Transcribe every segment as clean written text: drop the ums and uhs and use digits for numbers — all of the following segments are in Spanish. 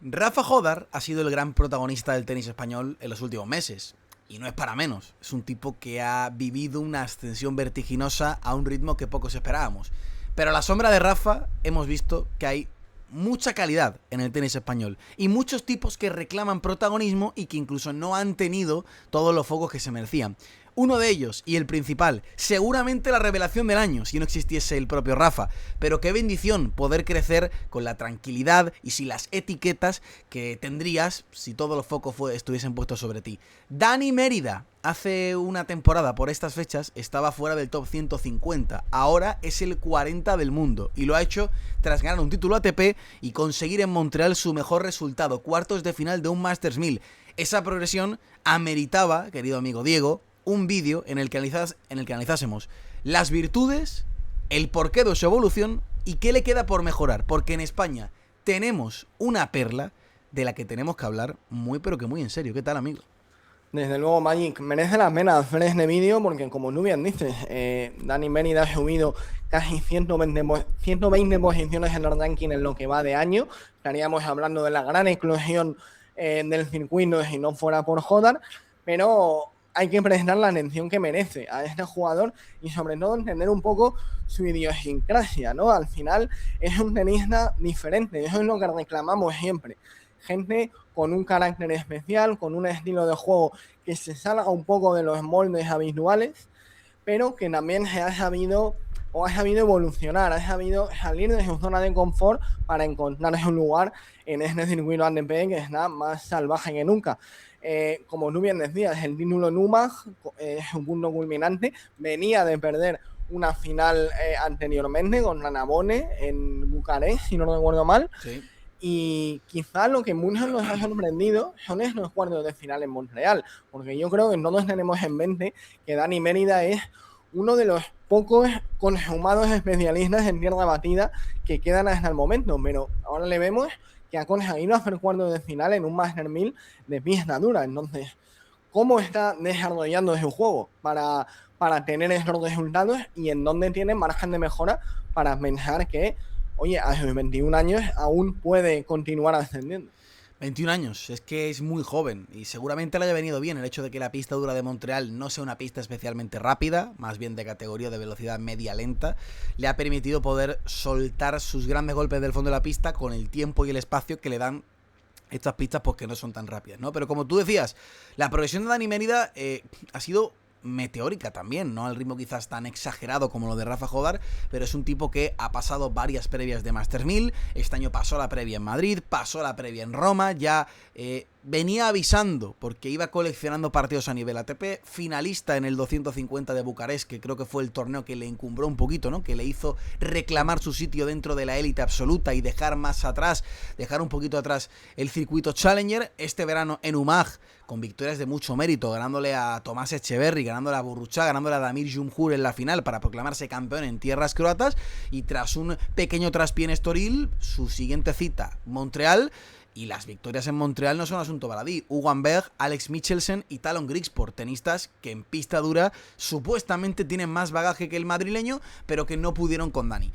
Rafa Jódar ha sido el gran protagonista del tenis español en los últimos meses. Y no es para menos. Es un tipo que ha vivido una ascensión vertiginosa a un ritmo que pocos esperábamos. Pero a la sombra de Rafa hemos visto que hay mucha calidad en el tenis español. Y muchos tipos que reclaman protagonismo y que incluso no han tenido todos los focos que se merecían. Uno de ellos, y el principal, seguramente la revelación del año, si no existiese el propio Rafa. Pero qué bendición poder crecer con la tranquilidad y sin las etiquetas que tendrías si todos los focos estuviesen puestos sobre ti. Dani Mérida, hace una temporada por estas fechas, estaba fuera del top 150. Ahora es el 40 del mundo. Y lo ha hecho tras ganar un título ATP y conseguir en Montreal su mejor resultado, cuartos de final de un Masters 1000. Esa progresión ameritaba, querido amigo Diego, un vídeo en el que analizásemos las virtudes, el porqué de su evolución y qué le queda por mejorar. Porque en España tenemos una perla de la que tenemos que hablar muy pero que muy en serio. ¿Qué tal, amigo? Desde luego, Magic, merece la pena hacer este vídeo porque, como tú bien dices, Dani Mérida ha subido casi 120 posiciones en el ranking en lo que va de año. Estaríamos hablando de la gran eclosión del circuito si no fuera por Jódar, pero hay que prestar la atención que merece a este jugador y sobre todo entender un poco su idiosincrasia, ¿no? Al final es un tenista diferente, eso es lo que reclamamos siempre. Gente con un carácter especial, con un estilo de juego que se salga un poco de los moldes habituales, pero que también ha sabido evolucionar, ha sabido salir de su zona de confort para encontrar su lugar en este circuito ATP que está más salvaje que nunca. Como tú bien decías, el título Numag es un punto culminante, venía de perder una final anteriormente contra Nabone en Bucarest, si no recuerdo mal. Sí. Y quizá lo que muchos nos ha sorprendido son estos cuartos de final en Montreal, porque yo creo que todos tenemos en mente que Dani Mérida es uno de los pocos consumados especialistas en tierra batida que quedan hasta el momento, pero ahora le vemos que ha conseguido hacer cuartos de final en un Master 1000 de pista dura. Entonces, ¿cómo está desarrollando su juego para tener esos resultados y en dónde tiene margen de mejora para pensar que, oye, a sus 21 años aún puede continuar ascendiendo? 21 años, es que es muy joven y seguramente le haya venido bien el hecho de que la pista dura de Montreal no sea una pista especialmente rápida, más bien de categoría de velocidad media lenta. Le ha permitido poder soltar sus grandes golpes del fondo de la pista con el tiempo y el espacio que le dan estas pistas porque no son tan rápidas, ¿no? Pero como tú decías, la progresión de Dani Mérida ha sido meteórica también, no al ritmo quizás tan exagerado como lo de Rafa Jódar, pero es un tipo que ha pasado varias previas de Masters 1000, este año pasó la previa en Madrid, pasó la previa en Roma, ya venía avisando porque iba coleccionando partidos a nivel ATP, finalista en el 250 de Bucarest, que creo que fue el torneo que le encumbró un poquito, ¿no? Que le hizo reclamar su sitio dentro de la élite absoluta y dejar un poquito atrás el circuito Challenger. Este verano en Umag, con victorias de mucho mérito, ganándole a Tomás Echeverry, ganándole a Burruchaga, ganándole a Damir Jumhur en la final para proclamarse campeón en tierras croatas, y tras un pequeño traspié en Estoril, su siguiente cita, Montreal. Y las victorias en Montreal no son asunto baladí. Hugo Berg, Alex Michelsen y Talon Grigsport, tenistas que en pista dura supuestamente tienen más bagaje que el madrileño, pero que no pudieron con Dani.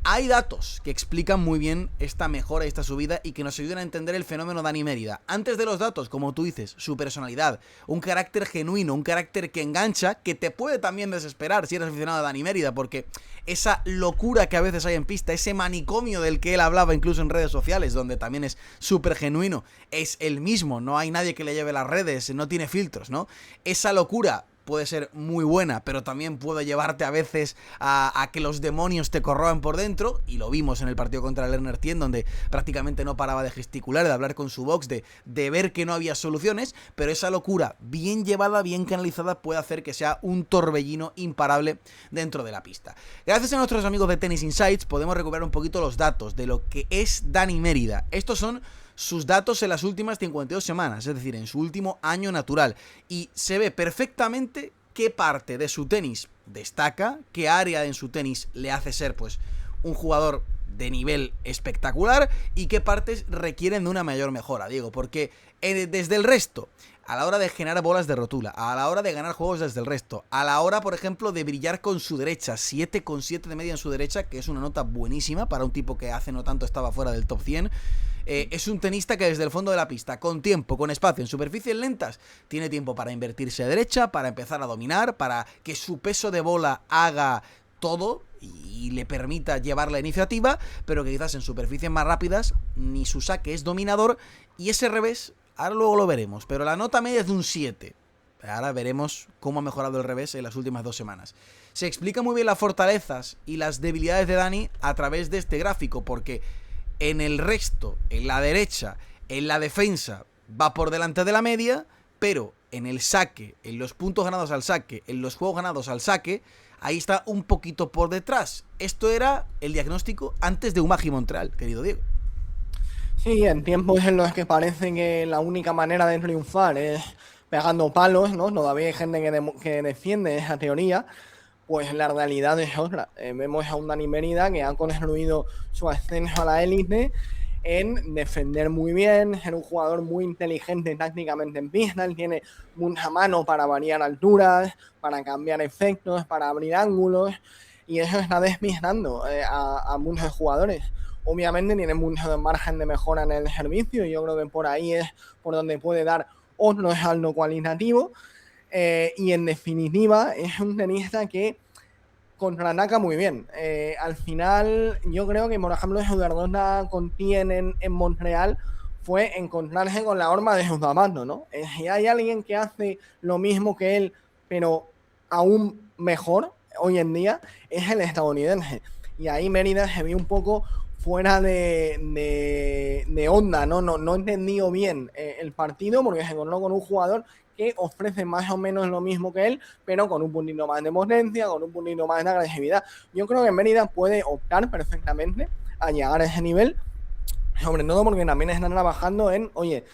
Hay datos que explican muy bien esta mejora y esta subida y que nos ayudan a entender el fenómeno Dani Mérida. Antes de los datos, como tú dices, su personalidad, un carácter genuino, un carácter que engancha, que te puede también desesperar si eres aficionado a Dani Mérida, porque esa locura que a veces hay en pista, ese manicomio del que él hablaba incluso en redes sociales, donde también es súper genuino, es el mismo, no hay nadie que le lleve las redes, no tiene filtros, ¿no? Esa locura puede ser muy buena, pero también puede llevarte a veces a que los demonios te corroan por dentro, y lo vimos en el partido contra Lerner Tien, donde prácticamente no paraba de gesticular, de hablar con su box, de ver que no había soluciones, pero esa locura bien llevada, bien canalizada, puede hacer que sea un torbellino imparable dentro de la pista. Gracias a nuestros amigos de Tennis Insights podemos recuperar un poquito los datos de lo que es Dani Mérida. Estos son sus datos en las últimas 52 semanas, es decir, en su último año natural, y se ve perfectamente qué parte de su tenis destaca, qué área en su tenis le hace ser pues un jugador de nivel espectacular y qué partes requieren de una mayor mejora, Diego, porque desde el resto, a la hora de generar bolas de rotula, a la hora de ganar juegos desde el resto, a la hora, por ejemplo, de brillar con su derecha, 7,7 de media en su derecha, que es una nota buenísima para un tipo que hace no tanto estaba fuera del top 100, Es un tenista que desde el fondo de la pista, con tiempo, con espacio, en superficies lentas, tiene tiempo para invertirse a derecha, para empezar a dominar, para que su peso de bola haga todo y le permita llevar la iniciativa, pero que quizás en superficies más rápidas ni su saque es dominador, y ese revés, ahora luego lo veremos, pero la nota media es de un 7. Ahora veremos cómo ha mejorado el revés en las últimas 2 semanas. Se explica muy bien las fortalezas y las debilidades de Dani a través de este gráfico, porque en el resto, en la derecha, en la defensa, va por delante de la media, pero en el saque, en los puntos ganados al saque, en los juegos ganados al saque, ahí está un poquito por detrás. Esto era el diagnóstico antes de Umag y Montreal, querido Diego. Sí, en tiempos en los que parece que la única manera de triunfar es pegando palos, ¿no? Todavía hay gente que defiende esa teoría, pues la realidad es otra. Vemos a un Dani Mérida que ha construido su ascenso a la élite en defender muy bien, ser un jugador muy inteligente tácticamente en pista. Él tiene mucha mano para variar alturas, para cambiar efectos, para abrir ángulos, y eso está despistando a muchos jugadores. Obviamente tiene mucho margen de mejora en el servicio, y yo creo que por ahí es por donde puede dar otro salto cualitativo, y en definitiva es un tenista que contraataca muy bien. Al final yo creo que, por ejemplo, su derrota con Tien en Montreal fue encontrarse con la horma de sus zapatos, ¿no? Si hay alguien que hace lo mismo que él, pero aún mejor hoy en día, es el estadounidense. Y ahí Mérida se vio un poco fuera de onda, ¿no? No he entendido bien el partido, porque se encontró con un jugador que ofrece más o menos lo mismo que él, pero con un puntito más de potencia, con un puntito más de agresividad. Yo creo que Mérida puede optar perfectamente a llegar a ese nivel, sobre todo porque también están trabajando en, oye,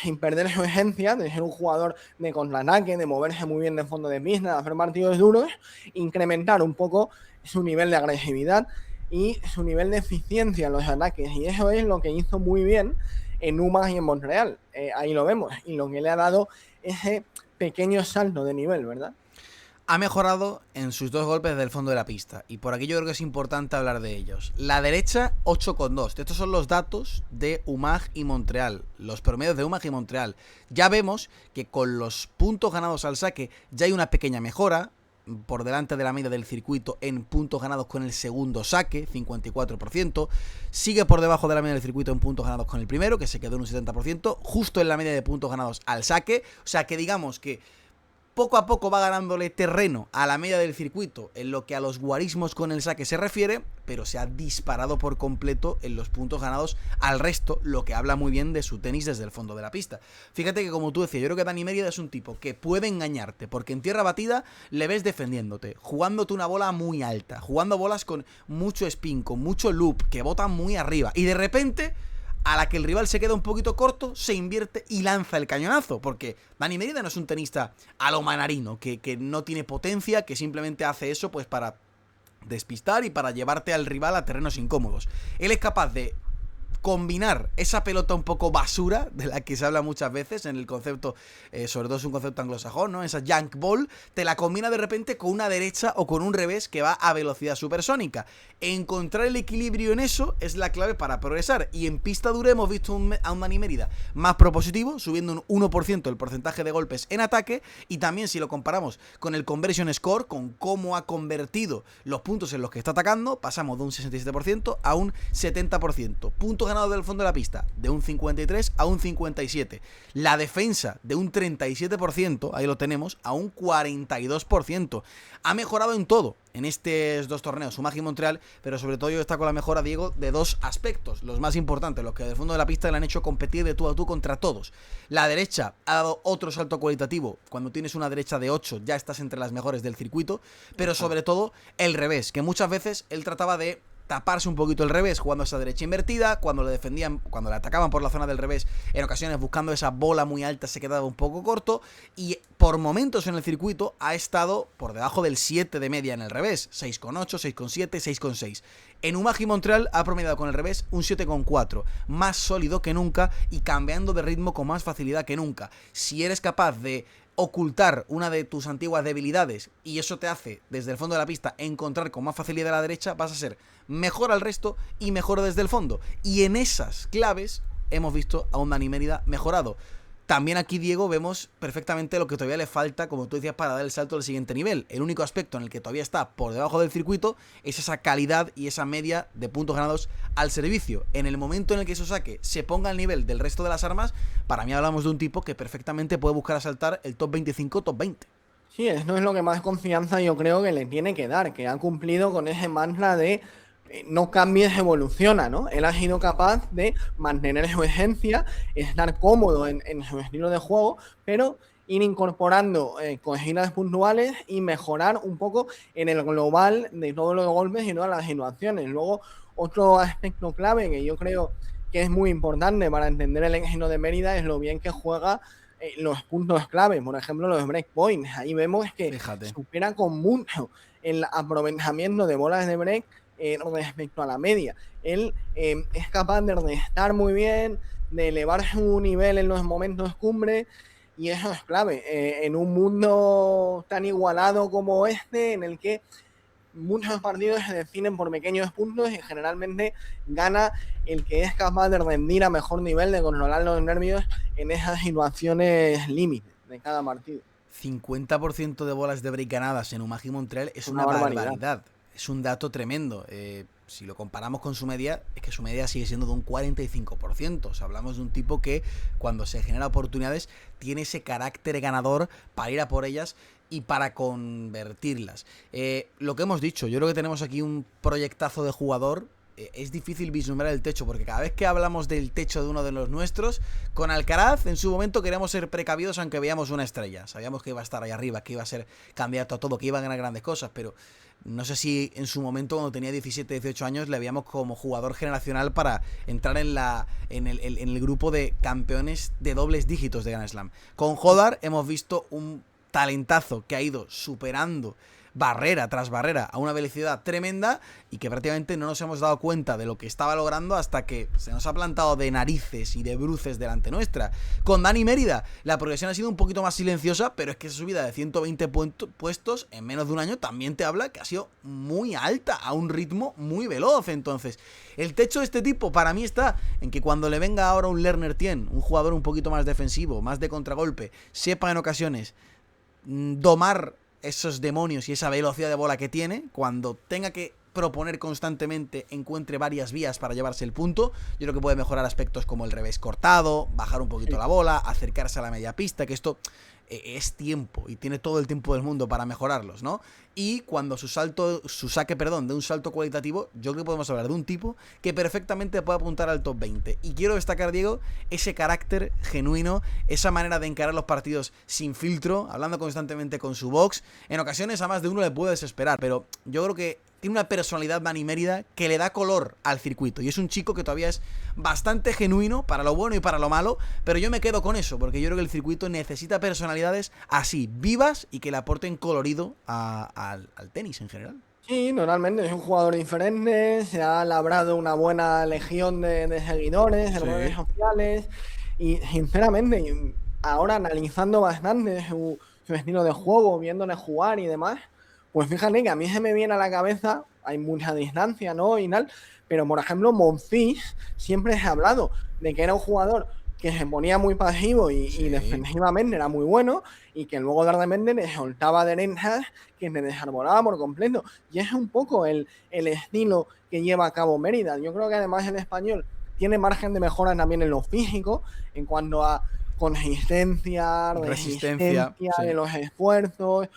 sin perder su esencia de ser un jugador de contraataque, de moverse muy bien de fondo de pista, de hacer partidos duros, incrementar un poco su nivel de agresividad y su nivel de eficiencia en los ataques, y eso es lo que hizo muy bien en Umag y en Montreal. Ahí lo vemos, y lo que le ha dado ese pequeño salto de nivel, ¿verdad? Ha mejorado en sus 2 golpes del fondo de la pista, y por aquí yo creo que es importante hablar de ellos. La derecha, 8,2. Estos son los datos de Umag y Montreal, los promedios de Umag y Montreal. Ya vemos que con los puntos ganados al saque ya hay una pequeña mejora, por delante de la media del circuito en puntos ganados con el segundo saque, 54%. Sigue por debajo de la media del circuito en puntos ganados con el primero, que se quedó en un 70%, justo en la media de puntos ganados al saque. O sea que digamos que poco a poco va ganándole terreno a la media del circuito en lo que a los guarismos con el saque se refiere, pero se ha disparado por completo en los puntos ganados al resto, lo que habla muy bien de su tenis desde el fondo de la pista. Fíjate que, como tú decías, yo creo que Dani Mérida es un tipo que puede engañarte, porque en tierra batida le ves defendiéndote, jugándote una bola muy alta, jugando bolas con mucho spin, con mucho loop, que botan muy arriba, y de repente, a la que el rival se queda un poquito corto, se invierte y lanza el cañonazo, porque Dani Mérida no es un tenista a lo Manarino, que no tiene potencia, que simplemente hace eso pues para despistar y para llevarte al rival a terrenos incómodos. Él es capaz de combinar esa pelota un poco basura, de la que se habla muchas veces en el concepto, sobre todo es un concepto anglosajón, ¿no? Esa junk ball, te la combina de repente con una derecha o con un revés que va a velocidad supersónica. Encontrar el equilibrio en eso es la clave para progresar, y en pista dura hemos visto a un Dani Mérida más propositivo, subiendo un 1% el porcentaje de golpes en ataque, y también si lo comparamos con el conversion score, con cómo ha convertido los puntos en los que está atacando, pasamos de un 67% a un 70%. Puntos ganados del fondo de la pista de un 53 a un 57. La defensa de un 37%, ahí lo tenemos, a un 42%. Ha mejorado en todo en estos 2 torneos, Umag y Montreal, pero sobre todo yo destaco la mejora, Diego, de 2 aspectos, los más importantes, los que del fondo de la pista le han hecho competir de tú a tú contra todos. La derecha ha dado otro salto cualitativo. Cuando tienes una derecha de 8 ya estás entre las mejores del circuito, pero sobre todo el revés, que muchas veces él trataba de taparse un poquito el revés jugando esa derecha invertida, cuando le defendían, cuando le atacaban por la zona del revés, en ocasiones buscando esa bola muy alta se quedaba un poco corto, y por momentos en el circuito ha estado por debajo del 7 de media en el revés, 6,8, 6,7, 6,6. En Umag y Montreal ha promediado con el revés un 7,4, más sólido que nunca y cambiando de ritmo con más facilidad que nunca. Si eres capaz de ocultar una de tus antiguas debilidades y eso te hace, desde el fondo de la pista, encontrar con más facilidad a la derecha, vas a ser mejor al resto y mejor desde el fondo. Y en esas claves hemos visto a un Dani Mérida mejorado. También aquí, Diego, vemos perfectamente lo que todavía le falta, como tú decías, para dar el salto al siguiente nivel. El único aspecto en el que todavía está por debajo del circuito es esa calidad y esa media de puntos ganados al servicio. En el momento en el que eso saque se ponga al nivel del resto de las armas, para mí hablamos de un tipo que perfectamente puede buscar asaltar el top 25, top 20. Sí, eso es lo que más confianza yo creo que le tiene que dar, que ha cumplido con ese mantra de no cambies, evoluciona, ¿no? Él ha sido capaz de mantener su esencia, estar cómodo en su estilo de juego, pero ir incorporando cosillas puntuales y mejorar un poco en el global de todos los golpes y todas las situaciones. Luego, otro aspecto clave que yo creo que es muy importante para entender el éxito de Mérida es lo bien que juega los puntos clave, por ejemplo los breakpoints. Ahí vemos que Fíjate, supera con mucho el aprovechamiento de bolas de break respecto a la media. Él es capaz de restar muy bien, de elevar su nivel en los momentos cumbre, y eso es clave. En un mundo tan igualado como este, en el que muchos partidos se definen por pequeños puntos y generalmente gana el que es capaz de rendir a mejor nivel, de controlar los nervios en esas situaciones límites de cada partido. 50% de bolas de break ganadas en Umagi Montreal es una barbaridad. Es un dato tremendo. Si lo comparamos con su media, es que su media sigue siendo de un 45%. O sea, hablamos de un tipo que cuando se genera oportunidades tiene ese carácter ganador para ir a por ellas y para convertirlas. Lo que hemos dicho, yo creo que tenemos aquí un proyectazo de jugador. Es difícil vislumbrar el techo, porque cada vez que hablamos del techo de uno de los nuestros, con Alcaraz en su momento queríamos ser precavidos aunque veíamos una estrella. Sabíamos que iba a estar ahí arriba, que iba a ser candidato a todo, que iba a ganar grandes cosas, pero no sé si en su momento, cuando tenía 17, 18 años, le veíamos como jugador generacional para entrar en el grupo de campeones de dobles dígitos de Grand Slam. Con Hodar hemos visto un talentazo que ha ido superando barrera tras barrera a una velocidad tremenda y que prácticamente no nos hemos dado cuenta de lo que estaba logrando hasta que se nos ha plantado de narices y de bruces delante nuestra. Con Dani Mérida la progresión ha sido un poquito más silenciosa, pero es que esa subida de 120 puestos en menos de un año también te habla que ha sido muy alta, a un ritmo muy veloz. Entonces el techo de este tipo para mí está en que cuando le venga ahora un Lerner Tien, un jugador un poquito más defensivo, más de contragolpe, sepa en ocasiones domar esos demonios y esa velocidad de bola que tiene, cuando tenga que proponer constantemente, encuentre varias vías para llevarse el punto, yo creo que puede mejorar aspectos como el revés cortado, bajar un poquito la bola, acercarse a la media pista, que esto es tiempo y tiene todo el tiempo del mundo para mejorarlos, ¿no? Y cuando su saque de un salto cualitativo, yo creo que podemos hablar de un tipo que perfectamente puede apuntar al top 20. Y quiero destacar, Diego, ese carácter genuino, esa manera de encarar los partidos sin filtro, hablando constantemente con su box. En ocasiones a más de uno le puede desesperar, pero yo creo que tiene una personalidad Dani Mérida que le da color al circuito, y es un chico que todavía es bastante genuino para lo bueno y para lo malo, pero yo me quedo con eso, porque yo creo que el circuito necesita personalidades así, vivas, y que le aporten colorido al tenis en general. Sí, normalmente es un jugador diferente, se ha labrado una buena legión de seguidores en redes sociales, y sinceramente, ahora analizando bastante su estilo de juego, viéndole jugar y demás, pues fíjate que a mí se me viene a la cabeza, hay mucha distancia, ¿no? Y tal, pero por ejemplo, Monfils siempre se ha hablado de que era un jugador que se ponía muy pasivo y defensivamente era muy bueno, y que luego de repente le soltaba derechas que me desarbolaba por completo. Y es un poco el estilo que lleva a cabo Mérida. Yo creo que además el español tiene margen de mejora también en lo físico, en cuanto a consistencia, resistencia de los esfuerzos,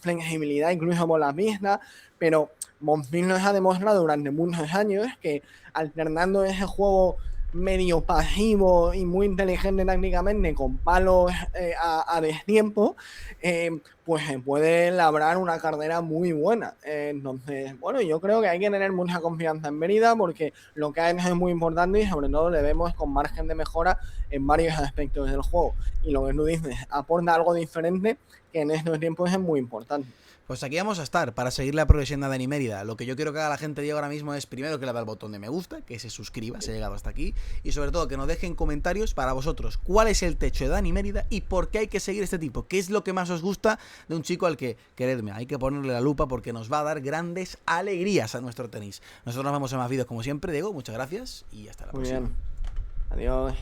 flexibilidad incluso por la pista, pero Monfils nos ha demostrado durante muchos años que alternando ese juego medio pasivo y muy inteligente técnicamente con palos a destiempo, pues se puede labrar una carrera muy buena. Entonces, bueno, yo creo que hay que tener mucha confianza en Mérida, porque lo que ha hecho es muy importante y sobre todo le vemos con margen de mejora en varios aspectos del juego. Y lo que tú dices, aporta algo diferente que en estos tiempos es muy importante. Pues aquí vamos a estar para seguir la progresión de Dani Mérida. Lo que yo quiero que haga la gente de ahora mismo es primero que le dé al botón de me gusta, que se suscriba si ha llegado hasta aquí, y sobre todo que nos dejen comentarios para vosotros cuál es el techo de Dani Mérida y por qué hay que seguir este tipo, qué es lo que más os gusta de un chico al que, queredme, hay que ponerle la lupa porque nos va a dar grandes alegrías a nuestro tenis. Nosotros nos vemos en más vídeos como siempre. Diego, muchas gracias y hasta la próxima. Muy bien. Adiós.